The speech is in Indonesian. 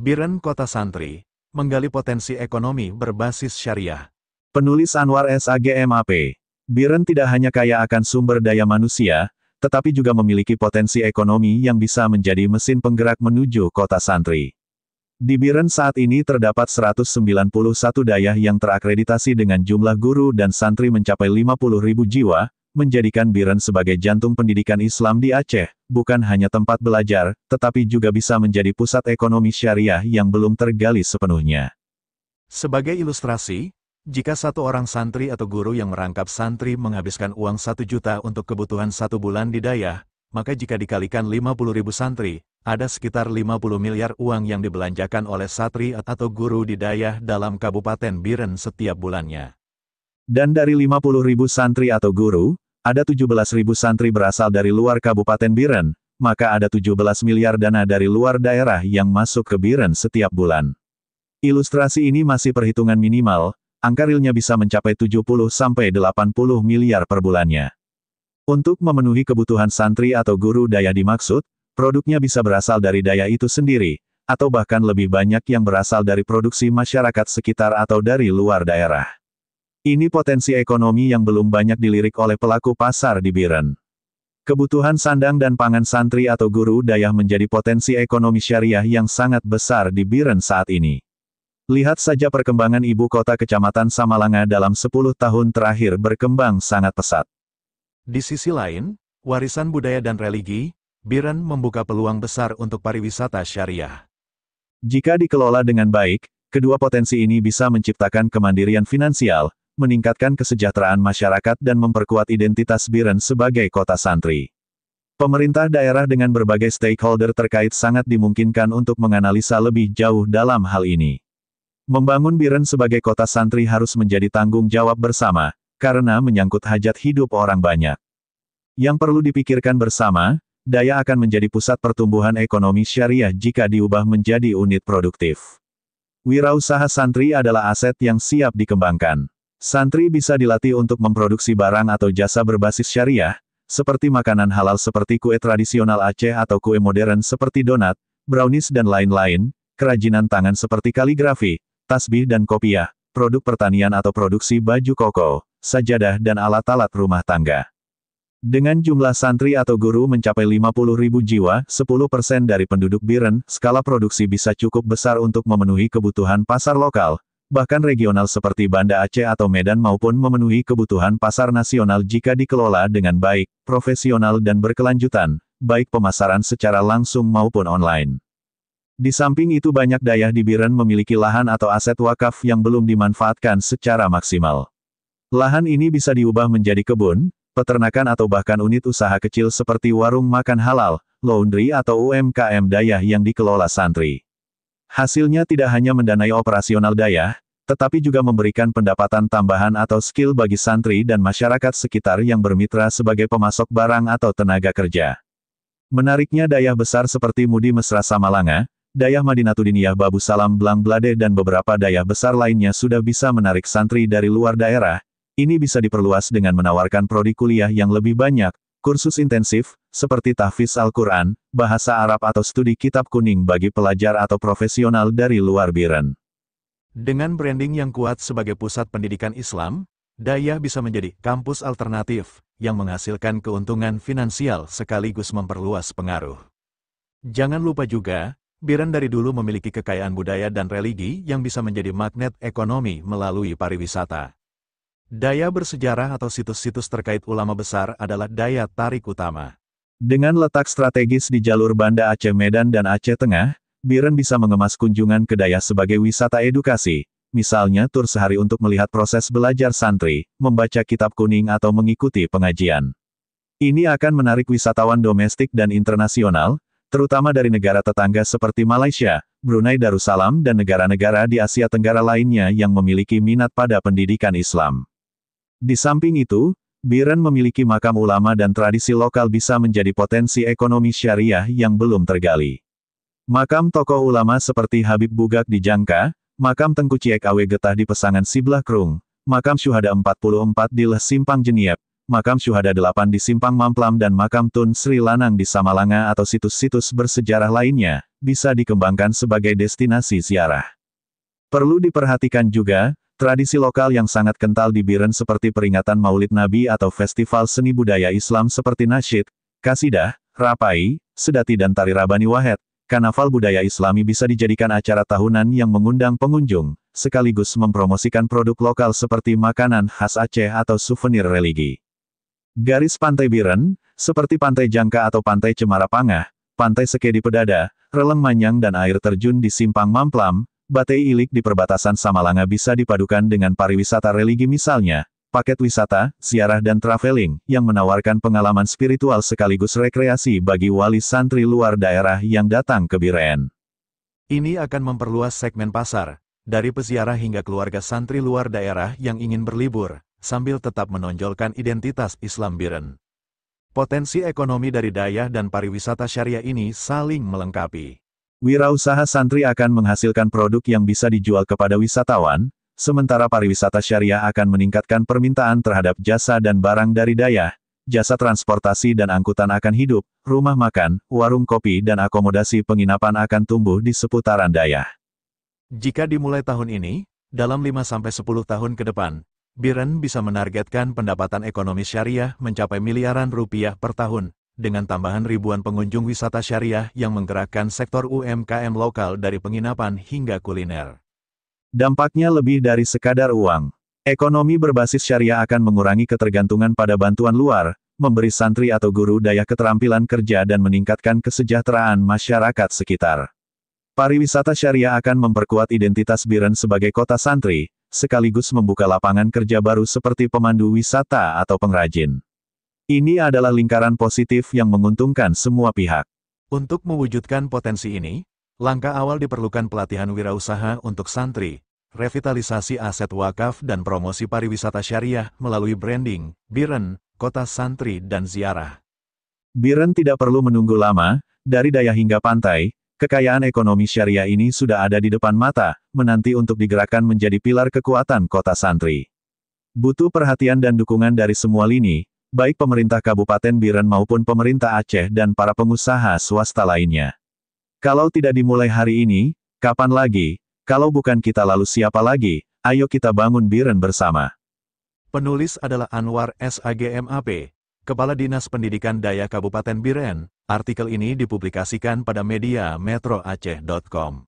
Biren Kota Santri, menggali potensi ekonomi berbasis syariah. Penulis Anwar SAGMAP. Biren tidak hanya kaya akan sumber daya manusia, tetapi juga memiliki potensi ekonomi yang bisa menjadi mesin penggerak menuju kota santri. Di Biren saat ini terdapat 191 dayah yang terakreditasi dengan jumlah guru dan santri mencapai 50.000 jiwa, menjadikan Biren sebagai jantung pendidikan Islam di Aceh, bukan hanya tempat belajar, tetapi juga bisa menjadi pusat ekonomi syariah yang belum tergali sepenuhnya. Sebagai ilustrasi, jika satu orang santri atau guru yang merangkap santri menghabiskan uang 1 juta untuk kebutuhan 1 bulan di dayah, maka jika dikalikan 50.000 santri, ada sekitar 50 miliar uang yang dibelanjakan oleh santri atau guru di dayah dalam Kabupaten Biren setiap bulannya. Dan dari 50.000 santri atau guru, ada 17.000 santri berasal dari luar Kabupaten Biren, maka ada 17 miliar dana dari luar daerah yang masuk ke Biren setiap bulan. Ilustrasi ini masih perhitungan minimal, angka realnya bisa mencapai 70–80 miliar per bulannya. Untuk memenuhi kebutuhan santri atau guru dayah dimaksud, produknya bisa berasal dari dayah itu sendiri, atau bahkan lebih banyak yang berasal dari produksi masyarakat sekitar atau dari luar daerah. Ini potensi ekonomi yang belum banyak dilirik oleh pelaku pasar di Biren. Kebutuhan sandang dan pangan santri atau guru dayah menjadi potensi ekonomi syariah yang sangat besar di Biren saat ini. Lihat saja perkembangan ibu kota Kecamatan Samalanga dalam 10 tahun terakhir berkembang sangat pesat. Di sisi lain, warisan budaya dan religi, Biren membuka peluang besar untuk pariwisata syariah. Jika dikelola dengan baik, kedua potensi ini bisa menciptakan kemandirian finansial, meningkatkan kesejahteraan masyarakat dan memperkuat identitas Biren sebagai kota santri. Pemerintah daerah dengan berbagai stakeholder terkait sangat dimungkinkan untuk menganalisa lebih jauh dalam hal ini. Membangun Biren sebagai kota santri harus menjadi tanggung jawab bersama, karena menyangkut hajat hidup orang banyak. Yang perlu dipikirkan bersama, daya akan menjadi pusat pertumbuhan ekonomi syariah jika diubah menjadi unit produktif. Wirausaha santri adalah aset yang siap dikembangkan. Santri bisa dilatih untuk memproduksi barang atau jasa berbasis syariah, seperti makanan halal seperti kue tradisional Aceh atau kue modern seperti donat, brownies dan lain-lain, kerajinan tangan seperti kaligrafi, tasbih dan kopiah, produk pertanian atau produksi baju koko, sajadah dan alat-alat rumah tangga. Dengan jumlah santri atau guru mencapai 50.000 jiwa, 10% dari penduduk Biren, skala produksi bisa cukup besar untuk memenuhi kebutuhan pasar lokal, bahkan regional seperti Banda Aceh atau Medan maupun memenuhi kebutuhan pasar nasional jika dikelola dengan baik, profesional dan berkelanjutan, baik pemasaran secara langsung maupun online. Di samping itu banyak dayah di Biren memiliki lahan atau aset wakaf yang belum dimanfaatkan secara maksimal. Lahan ini bisa diubah menjadi kebun, peternakan atau bahkan unit usaha kecil seperti warung makan halal, laundry atau UMKM dayah yang dikelola santri. Hasilnya tidak hanya mendanai operasional dayah, tetapi juga memberikan pendapatan tambahan atau skill bagi santri dan masyarakat sekitar yang bermitra sebagai pemasok barang atau tenaga kerja. Menariknya dayah besar seperti Mudi Mesra Samalanga, dayah Madinatudiniyah Babu Salam Blang Blade dan beberapa dayah besar lainnya sudah bisa menarik santri dari luar daerah. Ini bisa diperluas dengan menawarkan prodi kuliah yang lebih banyak, kursus intensif, seperti tahfiz Al-Quran, bahasa Arab atau studi kitab kuning bagi pelajar atau profesional dari luar Biren. Dengan branding yang kuat sebagai pusat pendidikan Islam, dayah bisa menjadi kampus alternatif, yang menghasilkan keuntungan finansial sekaligus memperluas pengaruh. Jangan lupa juga, Biren dari dulu memiliki kekayaan budaya dan religi yang bisa menjadi magnet ekonomi melalui pariwisata. Daya bersejarah atau situs-situs terkait ulama besar adalah daya tarik utama. Dengan letak strategis di jalur Banda Aceh Medan dan Aceh Tengah, Biren bisa mengemas kunjungan ke dayah sebagai wisata edukasi, misalnya tur sehari untuk melihat proses belajar santri, membaca kitab kuning atau mengikuti pengajian. Ini akan menarik wisatawan domestik dan internasional, terutama dari negara tetangga seperti Malaysia, Brunei Darussalam dan negara-negara di Asia Tenggara lainnya yang memiliki minat pada pendidikan Islam. Di samping itu, Biren memiliki makam ulama dan tradisi lokal bisa menjadi potensi ekonomi syariah yang belum tergali. Makam tokoh ulama seperti Habib Bugak di Jangka, makam Tengku Ciek Awe Getah di Pesangan Siblah Krung, makam Syuhada 44 di Leh Simpang Jeniep, Makam Syuhada 8 di Simpang Mamplam dan Makam Tun Sri Lanang di Samalanga atau situs-situs bersejarah lainnya, bisa dikembangkan sebagai destinasi ziarah. Perlu diperhatikan juga, tradisi lokal yang sangat kental di Biren seperti peringatan Maulid Nabi atau festival seni budaya Islam seperti nasyid, kasidah, rapai, sedati dan tari Rabani Wahed. Karnaval budaya Islami bisa dijadikan acara tahunan yang mengundang pengunjung, sekaligus mempromosikan produk lokal seperti makanan khas Aceh atau souvenir religi. Garis pantai Biren, seperti Pantai Jangka atau Pantai Cemara Pangah, Pantai Seke di Pedada, Releng Manyang dan air terjun di Simpang Mamplam, Batei Ilik di perbatasan Samalanga bisa dipadukan dengan pariwisata religi misalnya, paket wisata, ziarah dan traveling, yang menawarkan pengalaman spiritual sekaligus rekreasi bagi wali santri luar daerah yang datang ke Biren. Ini akan memperluas segmen pasar, dari peziarah hingga keluarga santri luar daerah yang ingin berlibur, sambil tetap menonjolkan identitas Islam Biren. Potensi ekonomi dari daya dan pariwisata syariah ini saling melengkapi. Wirausaha santri akan menghasilkan produk yang bisa dijual kepada wisatawan, sementara pariwisata syariah akan meningkatkan permintaan terhadap jasa dan barang dari daya, jasa transportasi dan angkutan akan hidup, rumah makan, warung kopi dan akomodasi penginapan akan tumbuh di seputaran daya. Jika dimulai tahun ini, dalam 5-10 tahun ke depan, Biren bisa menargetkan pendapatan ekonomi syariah mencapai miliaran rupiah per tahun, dengan tambahan ribuan pengunjung wisata syariah yang menggerakkan sektor UMKM lokal dari penginapan hingga kuliner. Dampaknya lebih dari sekadar uang. Ekonomi berbasis syariah akan mengurangi ketergantungan pada bantuan luar, memberi santri atau guru daya keterampilan kerja dan meningkatkan kesejahteraan masyarakat sekitar. Pariwisata syariah akan memperkuat identitas Biren sebagai kota santri, sekaligus membuka lapangan kerja baru seperti pemandu wisata atau pengrajin. Ini adalah lingkaran positif yang menguntungkan semua pihak. Untuk mewujudkan potensi ini, langkah awal diperlukan pelatihan wirausaha untuk santri, revitalisasi aset wakaf dan promosi pariwisata syariah melalui branding, Biren, kota santri dan ziarah. Biren tidak perlu menunggu lama, dari daya hingga pantai, kekayaan ekonomi syariah ini sudah ada di depan mata, menanti untuk digerakkan menjadi pilar kekuatan kota santri. Butuh perhatian dan dukungan dari semua lini, baik pemerintah Kabupaten Biren maupun pemerintah Aceh dan para pengusaha swasta lainnya. Kalau tidak dimulai hari ini, kapan lagi? Kalau bukan kita lalu siapa lagi? Ayo kita bangun Biren bersama. Penulis adalah Anwar SAGMAP, Kepala Dinas Pendidikan Daya Kabupaten Biren. Artikel ini dipublikasikan pada media metroaceh.com.